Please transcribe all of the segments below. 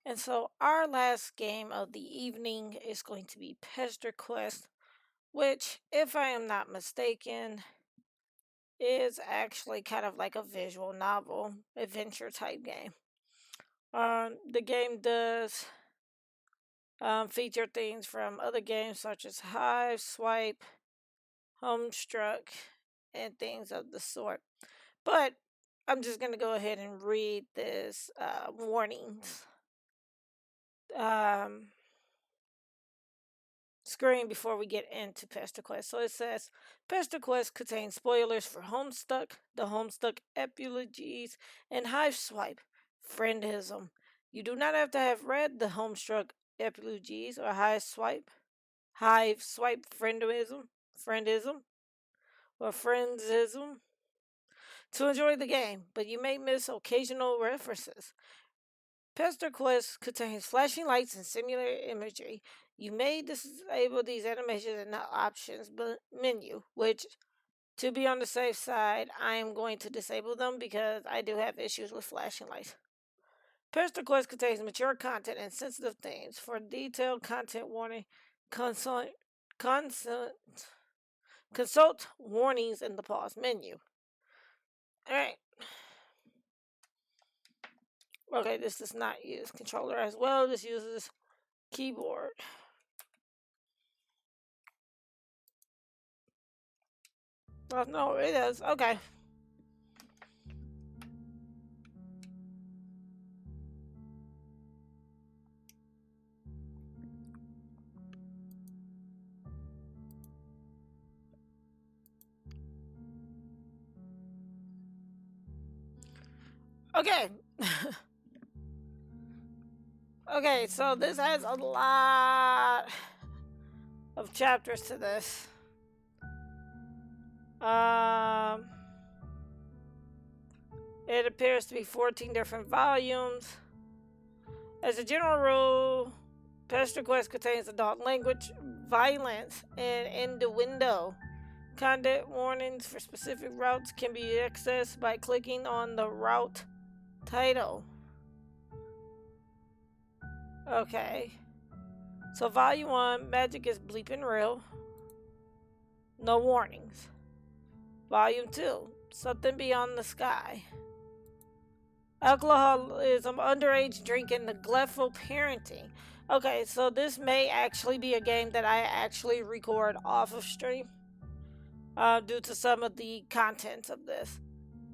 And so our last game of the evening is going to be Pester Quest, which, if I am not mistaken, is actually kind of like a visual novel adventure type game. The game does feature things from other games such as Hiveswap, Homestuck, and things of the sort. But I'm just going to go ahead and read this warnings screen before we get into Pester Quest. So it says, Pester Quest contains spoilers for Homestuck, the Homestuck epilogies, and Hiveswap, friendism. You do not have to have read the Homestuck epilogies or Hiveswap friendism, or friendsism to enjoy the game, but you may miss occasional references. Pester Quest contains flashing lights and similar imagery. You may disable these animations in the options menu, which, to be on the safe side, I am going to disable them because I do have issues with flashing lights. Pester Quest contains mature content and sensitive themes. For detailed content warning, consult warnings in the pause menu. Alright. Okay, this does not use controller as well. This uses keyboard. Oh, no, it does. Okay. Okay. Okay, so this has a lot of chapters to this. It appears to be 14 different volumes. As a general rule, Pester Quest contains adult language, violence, and innuendo. Content warnings for specific routes can be accessed by clicking on the route title. Okay. So volume 1, magic is bleeping real. No warnings. Volume 2, something beyond the sky. Alcoholism, underage drinking, neglectful parenting. Okay, so this may actually be a game that I actually record off of stream due to some of the contents of this.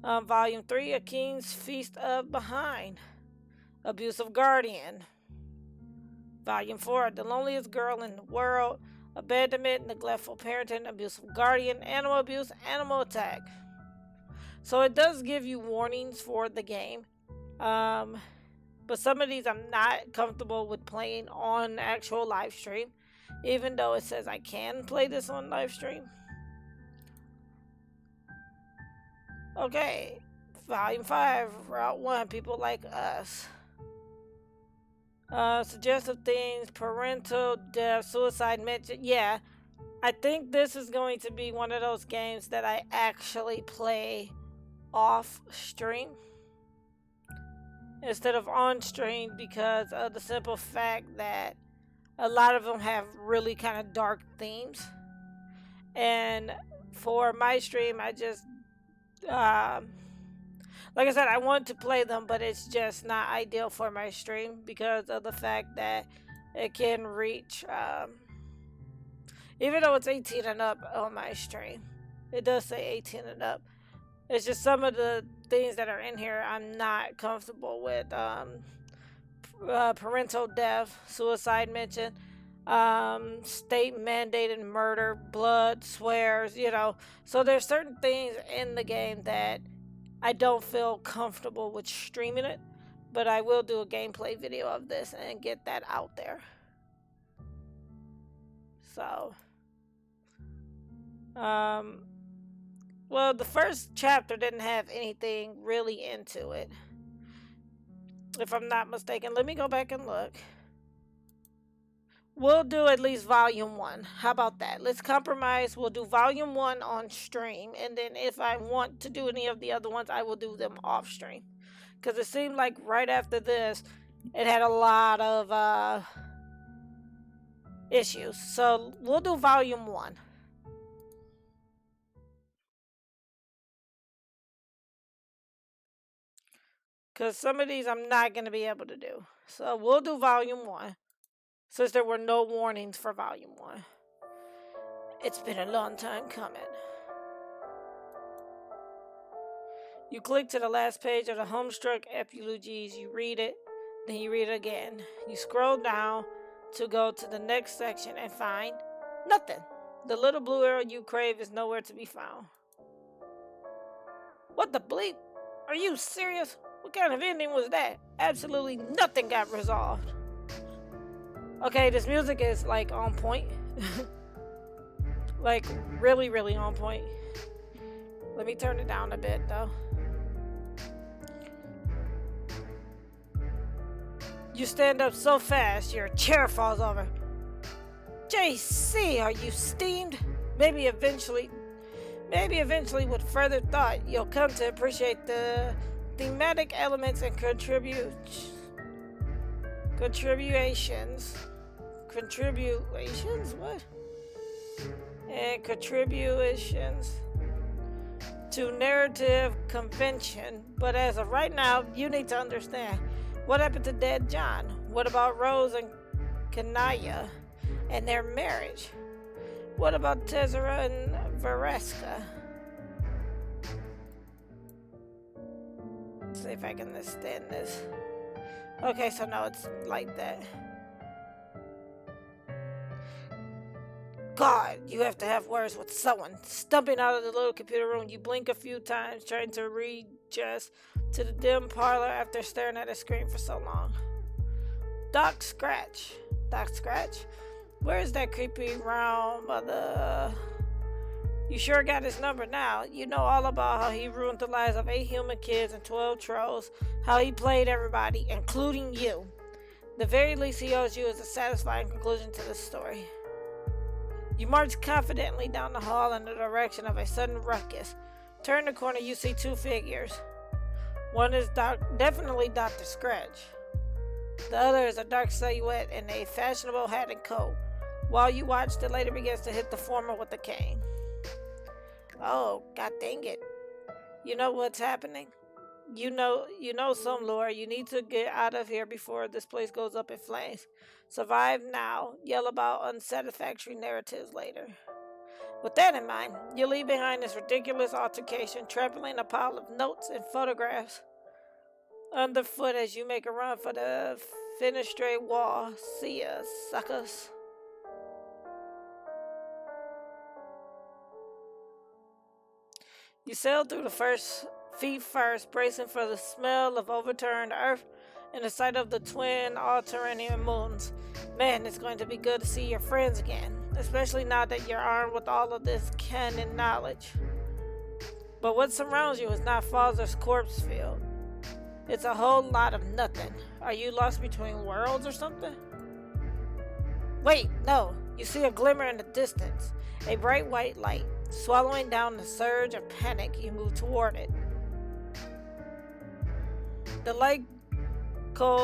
Volume 3, A King's Feast of Behind. Abusive Guardian. Volume 4, The Loneliest Girl in the World. Abandonment, neglectful parenting, abusive guardian, animal abuse, animal attack. So it does give you warnings for the game. But some of these I'm not comfortable with playing on actual live stream, even though it says I can play this on live stream. Okay, Volume 5, Route 1, People Like Us. Suggestive things, parental death, suicide mention. Yeah, I think this is going to be one of those games that I actually play off stream instead of on stream because of the simple fact that a lot of them have really kind of dark themes. And for my stream, I just like I said, I want to play them, but it's just not ideal for my stream because of the fact that it can reach, even though it's 18 and up on my stream, it does say 18 and up. It's just some of the things that are in here I'm not comfortable with. Parental death, suicide mention, state mandated murder, blood, swears, So there's certain things in the game that I don't feel comfortable with streaming it, but I will do a gameplay video of this and get that out there. So, well, the first chapter didn't have anything really into it, if I'm not mistaken. Let me go back and look. We'll do at least volume 1. How about that? Let's compromise. We'll do volume 1 on stream. And then if I want to do any of the other ones, I will do them off stream. Because it seemed like right after this, it had a lot of issues. So we'll do volume 1. Because some of these I'm not going to be able to do. So we'll do volume 1. Since there were no warnings for volume 1. It's been a long time coming. You click to the last page of the Homestuck epilogies. You read it. Then you read it again. You scroll down to go to the next section and find nothing. The little blue arrow you crave is nowhere to be found. What the bleep? Are you serious? What kind of ending was that? Absolutely nothing got resolved. Okay, this music is like on point. Like really, really on point. Let me turn it down a bit though. You stand up so fast your chair falls over. JC, are you steamed? Maybe eventually with further thought you'll come to appreciate the thematic elements and contributions? What? And contributions to narrative convention. But as of right now, you need to understand what happened to Dead John. What about Rose and Kanaya and their marriage? What about Tezera and Vareska? Let's see if I can understand this. Okay, so no, it's like that. God, you have to have words with someone. Stumping out of the little computer room, you blink a few times, trying to readjust to the dim parlor after staring at a screen for so long. Doc Scratch. Doc Scratch? Where is that creepy realm of the... You sure got his number now. You know all about how he ruined the lives of 8 human kids and 12 trolls. How he played everybody, including you. The very least he owes you is a satisfying conclusion to this story. You march confidently down the hall in the direction of a sudden ruckus. Turn the corner, you see 2 figures. One is definitely Dr. Scratch. The other is a dark silhouette in a fashionable hat and coat. While you watch, the later begins to hit the former with a cane. Oh, god dang it. You know what's happening? You know some lore. You need to get out of here before this place goes up in flames. Survive now. Yell about unsatisfactory narratives later. With that in mind, you leave behind this ridiculous altercation, trampling a pile of notes and photographs underfoot as you make a run for the fenestrate wall. See ya, suckers. You sail through the feet first, bracing for the smell of overturned earth and the sight of the twin Alternia moons. Man, it's going to be good to see your friends again, especially now that you're armed with all of this canon knowledge. But what surrounds you is not Father's corpse field. It's a whole lot of nothing. Are you lost between worlds or something? Wait, no. You see a glimmer in the distance, a bright white light. Swallowing down the surge of panic, you move toward it. The light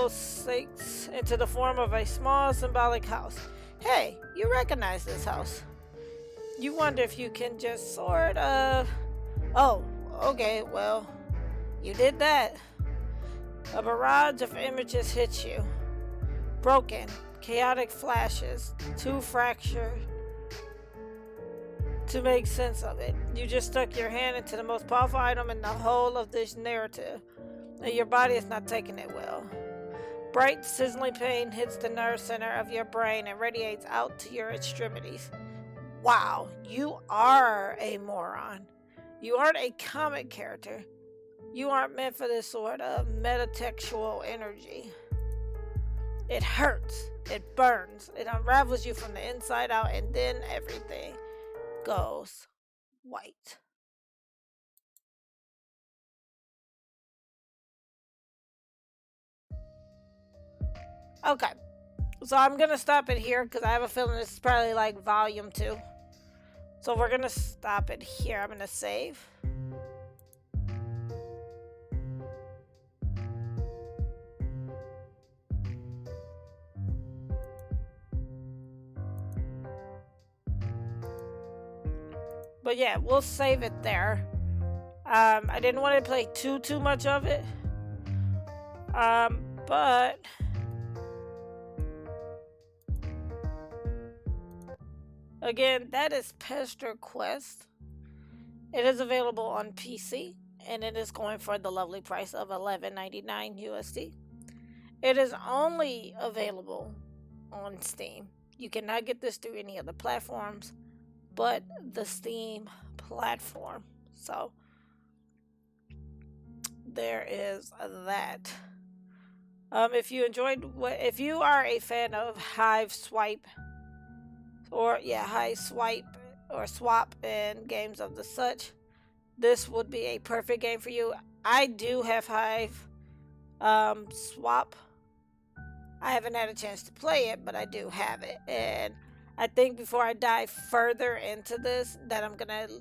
sinks into the form of a small symbolic house. Hey, you recognize this house. You wonder if you can just sort of... Oh, okay, well, you did that. A barrage of images hits you. Broken, chaotic flashes, too fractured to make sense of it. You just stuck your hand into the most powerful item in the whole of this narrative, and your body is not taking it well. Bright, sizzling pain hits the nerve center of your brain and radiates out to your extremities. Wow, you are a moron. You aren't a comic character. You aren't meant for this sort of metatextual energy. It hurts. It burns. It unravels you from the inside out, and then everything goes white. Okay, so I'm gonna stop it here because I have a feeling this is probably like volume 2. So we're gonna stop it here. I'm gonna save. But yeah, we'll save it there. I didn't want to play too much of it. But again, that is Pester Quest. It is available on PC, and it is going for the lovely price of $11.99 USD. It is only available on Steam. You cannot get this through any other platforms but the Steam platform. So there is that. If you enjoyed if you are a fan of Hiveswap or Swap and games of the such, this would be a perfect game for you. I do have Swap. I haven't had a chance to play it, but I do have it, and I think before I dive further into this, that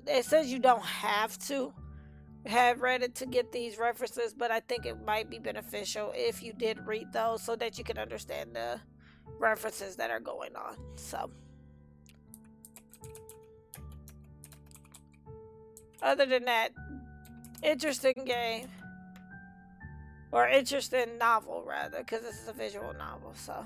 it says you don't have to have read it to get these references, but I think it might be beneficial if you did read those so that you can understand the references that are going on. So, other than that, interesting game. Or interesting novel, rather, because this is a visual novel, so...